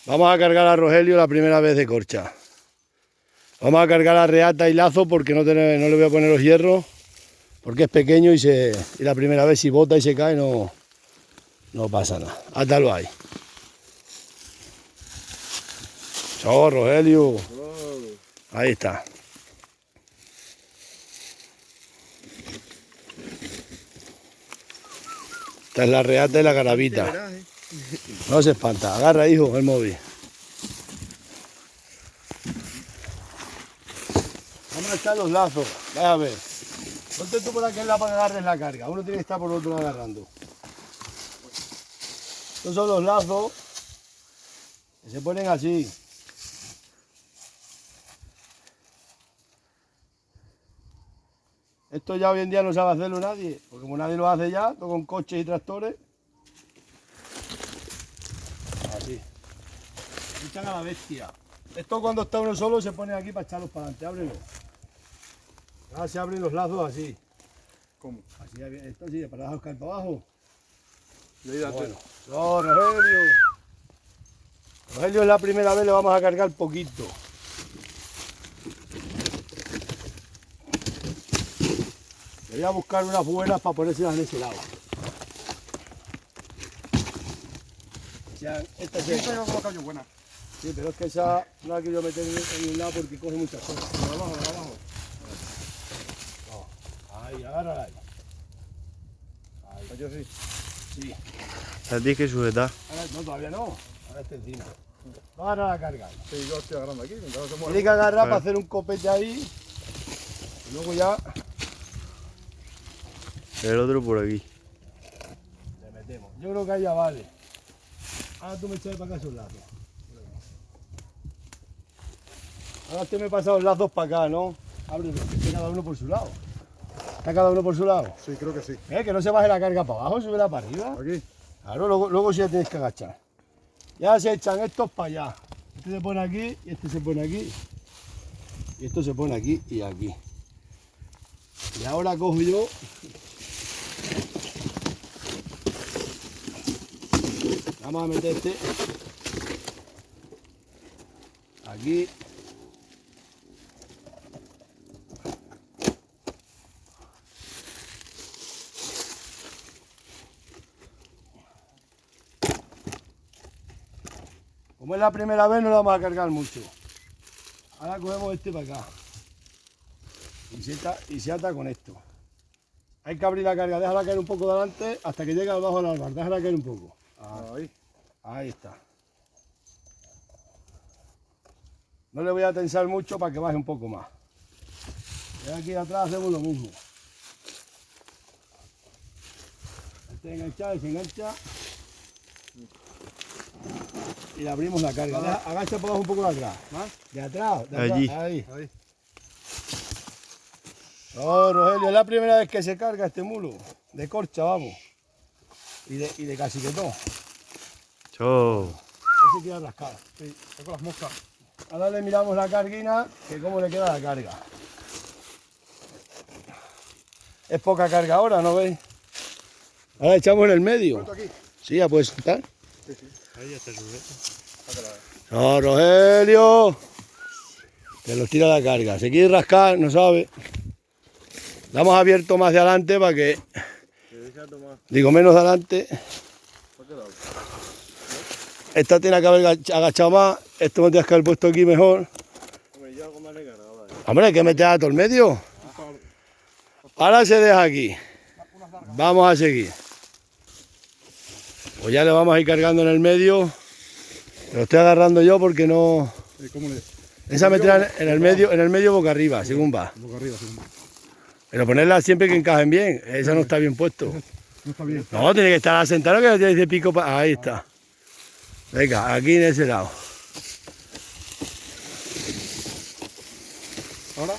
Vamos a cargar a Rogelio la primera vez de corcha. Vamos a cargar a reata y lazo porque no le voy a poner los hierros. Porque es pequeño y la primera vez si bota y se cae no pasa nada. Átalo ahí. Chao, Rogelio. Ahí está. Esta es la reata y la carabita. No se espanta. Agarra, hijo, el móvil. Vamos a echar los lazos. Vaya a ver. Ponte tú por aquel lado para que agarres la carga. Uno tiene que estar por el otro lado agarrando. Estos son los lazos que se ponen así. Esto ya hoy en día no sabe hacerlo nadie, porque como nadie lo hace ya, todo con coches y tractores. Así. Echan a la bestia. Esto cuando está uno solo se pone aquí para echarlos para adelante. Ábrelo. Ahora se abren los lazos así. ¿Cómo? Así, esto así, para abajo caer para abajo. Bueno. No, Rogelio. Rogelio es la primera vez, le vamos a cargar poquito. Voy a buscar unas buenas para ponérselas en ese lado. O sea, esta es buena. Sí, pero es que esa no la quiero meter en un lado porque coge muchas cosas. Abajo. No. Ahí, agárrala ahí. Yo sí. Sí. La tienes que sujetar. Ahora, no, todavía no. Ahora está encima. No, ahora la carga. Sí, yo estoy agarrando aquí. Mientras no se mueve. Tiene que agarrar para hacer un copete ahí. Y luego ya El otro por aquí. le metemos. Yo creo que ahí ya vale. Ahora tú me echas para acá esos lazos. Ahora usted me pasa los lazos para acá, ¿no? Ábrelo, que esté cada uno por su lado. ¿Está cada uno por su lado? Sí, creo que sí. Que no se baje la carga para abajo, subirá para arriba. Aquí. Claro, luego sí ya tienes que agachar. Ya se echan estos para allá. Este se pone aquí y este se pone aquí. Y esto se pone aquí y aquí. Y ahora cojo yo. Vamos a meter este aquí. Como es la primera vez no lo vamos a cargar mucho. Ahora cogemos este para acá. Y se ata con esto. Hay que abrir la carga, déjala caer un poco de adelante hasta que llegue abajo del albar. Déjala caer un poco. Ahí está. No le voy a tensar mucho para que baje un poco más. Y aquí atrás hacemos lo mismo. Este engancha, desengancha. Y le abrimos la carga. Agacha por abajo un poco de atrás. ¿Más? De atrás. Allí. Ahí. No, Rogelio, es la primera vez que se carga este mulo. De corcha, vamos. Y de casiquetón. Chao. Ese queda rascado. Sí, estoy con las moscas. Ahora le miramos la carguina, que cómo le queda la carga. Es poca carga ahora, ¿no veis? Ahora echamos en el medio. ¿Puesto aquí? Sí, ya puedes estar. Sí, sí. Ahí ya está sujeto. No, Rogelio. Que los tira la carga. Se quiere rascar, no sabe. La hemos abierto más de adelante para que... Digo, menos de adelante. Esta tiene que haber agachado más. Esto me tienes que haber puesto aquí mejor. Hombre, hay que meter a todo el medio. Ahora se deja aquí. Vamos a seguir. Pues ya le vamos a ir cargando en el medio. Lo estoy agarrando yo porque no... ¿Cómo le...? Esa meterla en el medio boca arriba, según va. Boca arriba, según va. Pero ponerla siempre que encajen bien. Esa no está bien puesto. No está bien. No, tiene que estar asentado, que tiene ese pico para... Ahí está. Venga, aquí en ese lado. Ahora,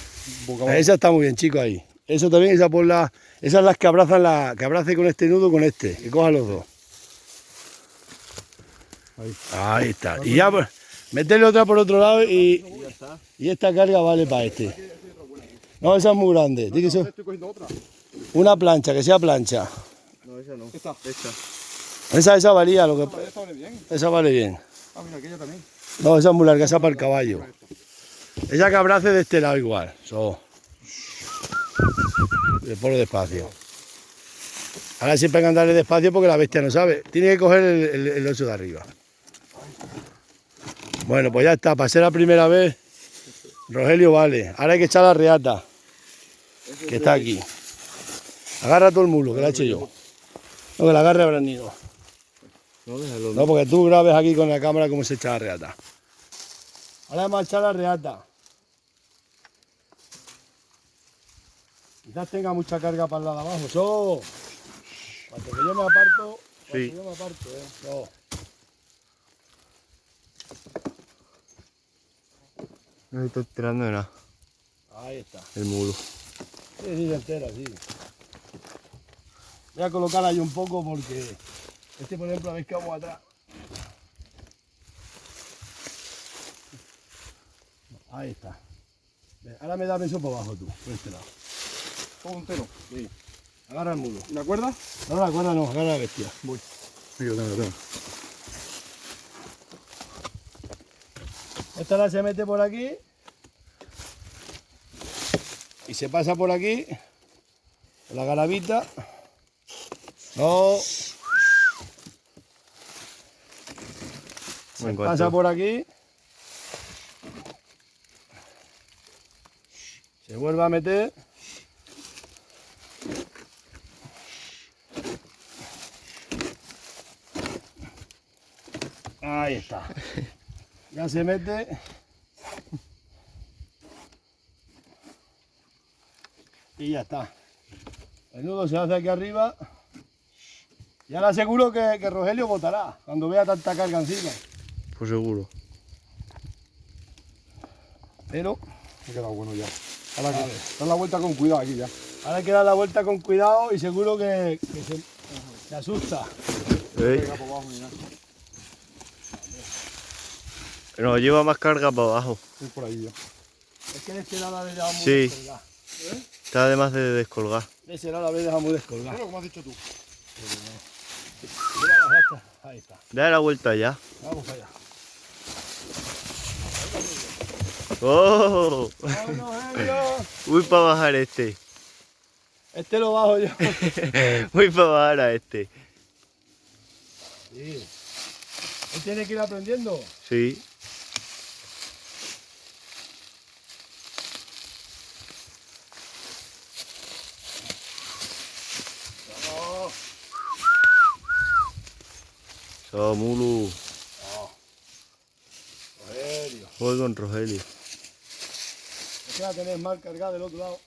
boca abajo. Esa está muy bien, chicos, ahí. Eso también, esa por la... Esas las que abrazan que abrace con este nudo con este. Que coja los dos. Ahí está. Y ya, pues, meterle otra por otro lado y esta carga vale para este. No, esa es muy grande. Tiene que ser Estoy cogiendo otra. una plancha, que sea plancha. No, esa no. Esta. Esa valía lo que... Esta vale bien. Esa vale bien. Ah, mira, aquella también. No, esa es muy larga, esa para el caballo. Esa que abrace de este lado igual. So. Le pongo despacio. Ahora siempre hay que andarle despacio porque la bestia no sabe. Tiene que coger el oso de arriba. Bueno, pues ya está. Para ser la primera vez, Rogelio vale. Ahora hay que echar la reata, que está aquí. Agarra todo el mulo, que la eche yo. No, que la agarre Brandino. No, déjalo. No, porque tú grabes aquí con la cámara cómo se echa la reata. Ahora vamos a echar la reata. Quizás tenga mucha carga para el lado de abajo. ¡So! Cuando que yo me aparto, Sí. yo me aparto, ¡So! No estoy tirando de nada. Ahí está. El mulo. Sí, sí, se entera, sí. Voy a colocar ahí un poco porque este, por ejemplo, veis que vamos atrás. Ahí está. Ahora me da peso por abajo tú, por este lado. Todo entero. Sí. Agarra el mulo. ¿La cuerda? No, la cuerda no, agarra la bestia. Voy. Sí, lo tengo. Esta la se mete por aquí y se pasa por aquí, la garabita. No. Se pasa por aquí. Se vuelve a meter. Ahí está. Ya se mete. Y ya está. El nudo se hace aquí arriba. Y ahora seguro que Rogelio botará cuando vea tanta carga encima. Pues seguro. Pero Me he quedado bueno ya. Ahora que dar la vuelta con cuidado aquí ya. ahora hay que dar la vuelta con cuidado y seguro que se asusta. ¿Veis? Pega por abajo ni nada. Nos lleva más carga para abajo. Es por ahí ya. Es que de este lado la habéis dejado muy Sí. descolgada. Está además de descolgar. De ese lado la habéis dejado muy descolgada. Bueno, como has dicho tú. Ahí está. Da la vuelta ya. Vamos para allá. ¡Oh! ¡Vámonos, Helio! Voy para bajar este. Este lo bajo yo. Voy para bajar a este. Sí. Él tiene que ir aprendiendo. Sí. No, So, mulo. Rogelio. Voy con Rogelio. Es que la tenés mal cargada del otro lado.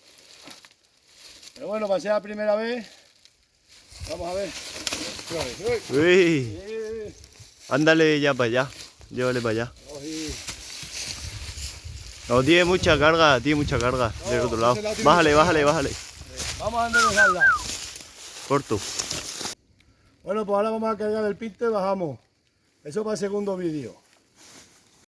Pero bueno, para ser la primera vez, vamos a ver. Uy. Sí, Ándale ya para allá. Llévale para allá. cogí. No, tiene mucha carga del otro lado. ese lado tiene Bájale, mucha bájale, bájale. Vamos a enderezarla. Corto. Bueno, pues ahora vamos a cargar el piste y bajamos. Eso para el segundo vídeo.